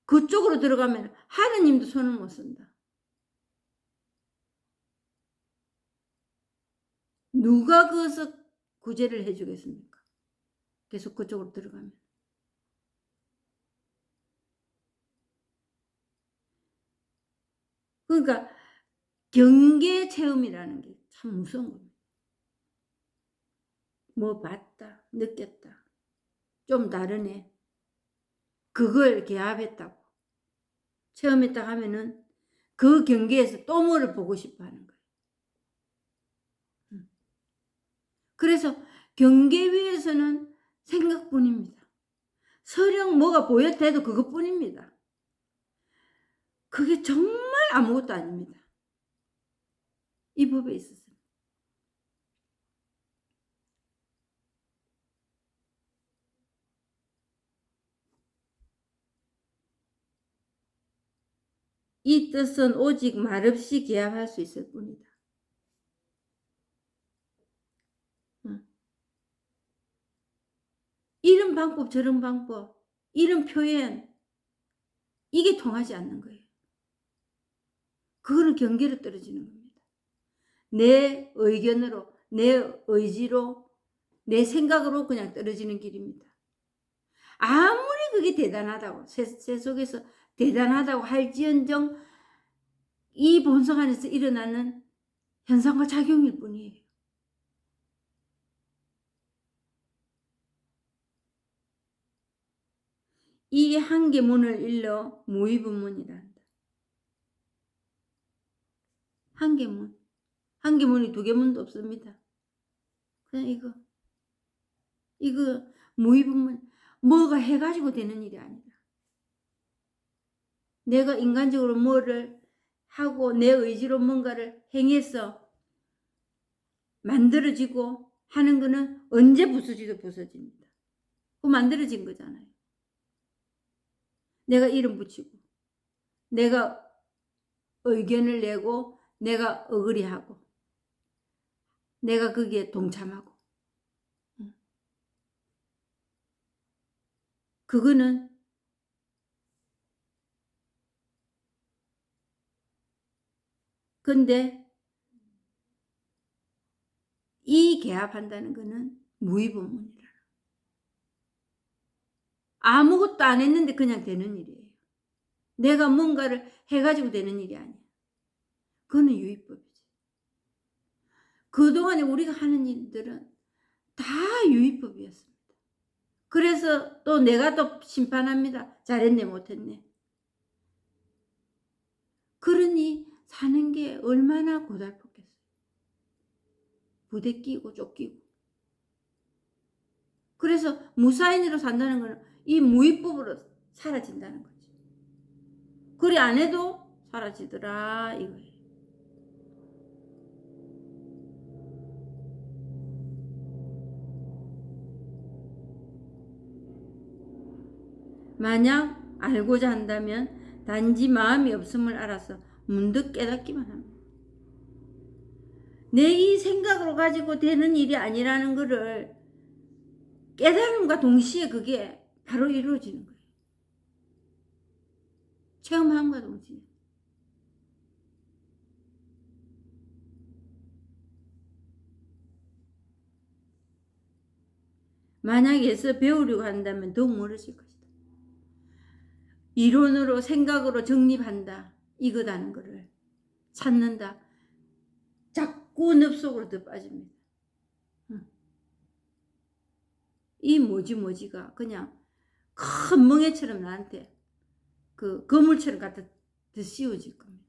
그쪽으로 들어가면 하느님도 손을 못 쓴다. 누가 그것을 구제를 해주겠습니까? 계속 그쪽으로 들어가면. 그러니까 경계 체험이라는 게 참 무서운 겁니다. 뭐 봤다, 느꼈다, 좀 다르네. 그걸 개합했다고 체험했다 하면은 그 경계에서 또 뭐를 보고 싶어 하는 거예요. 그래서 경계 위에서는 생각뿐입니다. 설령 뭐가 보였대도 그것뿐입니다. 그게 정말 아무것도 아닙니다. 이 법에 있어서. 이 뜻은 오직 말없이 기합할 수 있을 뿐이다. 이런 방법 저런 방법 이런 표현 이게 통하지 않는 거예요. 그거는 경계로 떨어지는 겁니다. 내 의견으로 내 의지로 내 생각으로 그냥 떨어지는 길입니다. 아무리 그게 대단하다고 세 속에서 대단하다고 할지언정 이 본성 안에서 일어나는 현상과 작용일 뿐이에요. 이 한계문을 일러 무의분문이라 한다. 한계문. 한계문이 두 개문도 없습니다. 그냥 이거 무의불문 뭐가 해가지고 되는 일이 아니라 내가 인간적으로 뭐를 하고 내 의지로 뭔가를 행해서 만들어지고 하는 거는 언제 부서지도 부서집니다. 그 만들어진 거잖아요. 내가 이름 붙이고 내가 의견을 내고 내가 어그리하고 내가 거기에 동참하고 그거는 근데 이 개합한다는 거는 무의불문이라. 아무것도 안 했는데 그냥 되는 일이에요. 내가 뭔가를 해가지고 되는 일이 아니야. 그거는 유의법이지. 그동안에 우리가 하는 일들은 다 유의법이었습니다. 그래서 또 내가 또 심판합니다. 잘했네 못했네. 그러니 사는 게 얼마나 고달팠겠어요. 부대 끼고 쫓기고. 그래서 무사인으로 산다는 거는 이 무위법으로 사라진다는 거지. 그리 안 해도 사라지더라 이거예요. 만약 알고자 한다면 단지 마음이 없음을 알아서 문득 깨닫기만 합니다. 내 이 생각으로 가지고 되는 일이 아니라는 것을 깨달음과 동시에 그게 바로 이루어지는 거예요. 체험함과 동시에. 만약에서 배우려고 한다면 더욱 멀어질 것이다. 이론으로 생각으로 정립한다. 이거다는 것을 찾는다. 자꾸 늪속으로 더 빠집니다. 이 뭐지가 그냥 큰 멍해처럼 나한테 그 거물처럼 갖다 더 씌워질 겁니다.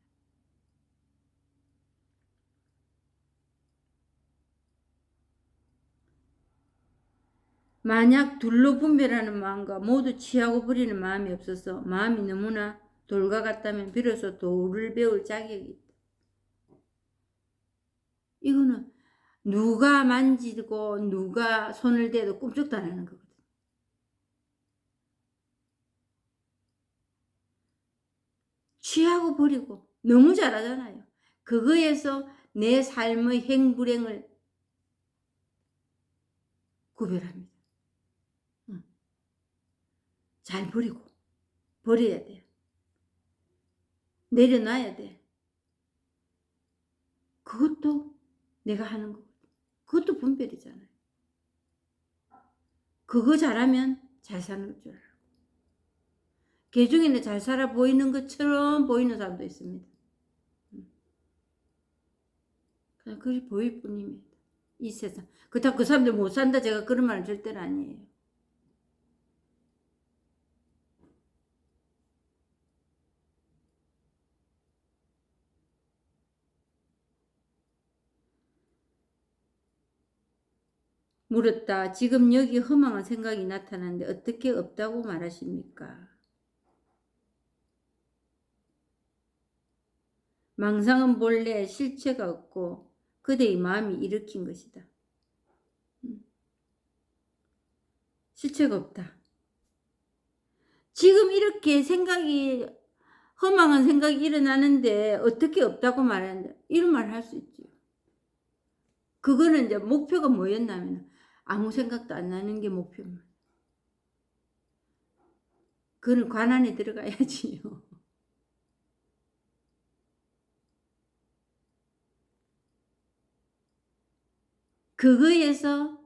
만약 둘로 분별하는 마음과 모두 취하고 버리는 마음이 없어서 마음이 너무나 돌과 같다면 비로소 도를 배울 자격이 있다. 이거는 누가 만지고 누가 손을 대도 꿈쩍도 안 하는 거거든. 취하고 버리고 너무 잘하잖아요. 그거에서 내 삶의 행불행을 구별합니다. 잘 버리고 버려야 돼. 내려놔야 돼. 그것도 내가 하는 거. 그것도 분별이잖아요. 그거 잘하면 잘 사는 줄 알고. 개중에는 잘 살아 보이는 것처럼 보이는 사람도 있습니다. 그냥 그리 보일 뿐입니다. 이 세상. 그렇다고 그 사람들 못 산다 제가 그런 말은 절대로 아니에요. 물었다. 지금 여기 허망한 생각이 나타나는데 어떻게 없다고 말하십니까? 망상은 본래 실체가 없고 그대의 마음이 일으킨 것이다. 실체가 없다. 지금 이렇게 허망한 생각이 일어나는데 어떻게 없다고 말하는데 이런 말을 할 수 있죠. 그거는 이제 목표가 뭐였냐면 아무 생각도 안 나는 게 목표입니다. 그건 관 안에 들어가야지요. 그거에서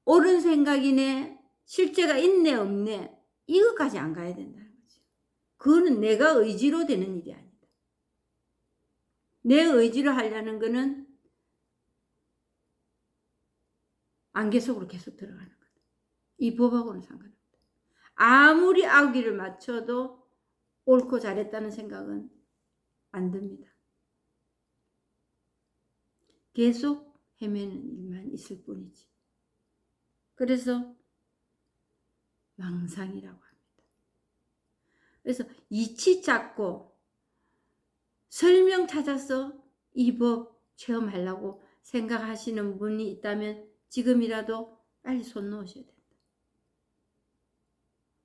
옳은 생각이네, 실제가 있네, 없네, 이것까지 안 가야 된다는 거죠. 그거는 내가 의지로 되는 일이 아니다. 내 의지로 하려는 거는 안개 속으로 계속 들어가는 거다. 이 법하고는 상관없다. 아무리 악기를 맞춰도 옳고 잘했다는 생각은 안 듭니다. 계속 헤매는 일만 있을 뿐이지. 그래서 망상이라고 합니다. 그래서 이치 찾고 설명 찾아서 이 법 체험하려고 생각하시는 분이 있다면 지금이라도 빨리 손 놓으셔야 된다.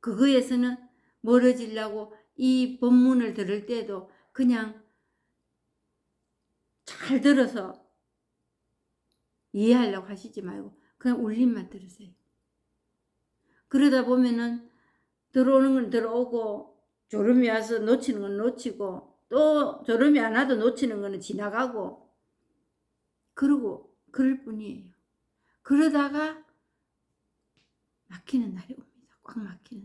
그거에서는 멀어지려고 이 법문을 들을 때도 그냥 잘 들어서 이해하려고 하시지 말고 그냥 울림만 들으세요. 그러다 보면은 들어오는 건 들어오고 졸음이 와서 놓치는 건 놓치고 또 졸음이 안 와도 놓치는 거는 지나가고 그러고 그럴 뿐이에요. 그러다가 막히는 날이 옵니다. 꽉 막히는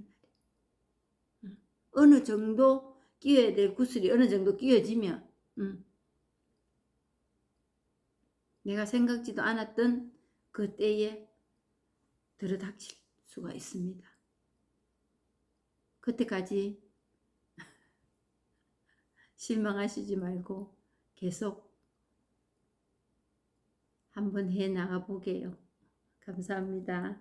날이. 어느 정도 끼워야 될 구슬이 어느 정도 끼워지면 내가 생각지도 않았던 그 때에 들어닥칠 수가 있습니다. 그때까지 실망하시지 말고 계속 한번 해 나가 보게요. 감사합니다.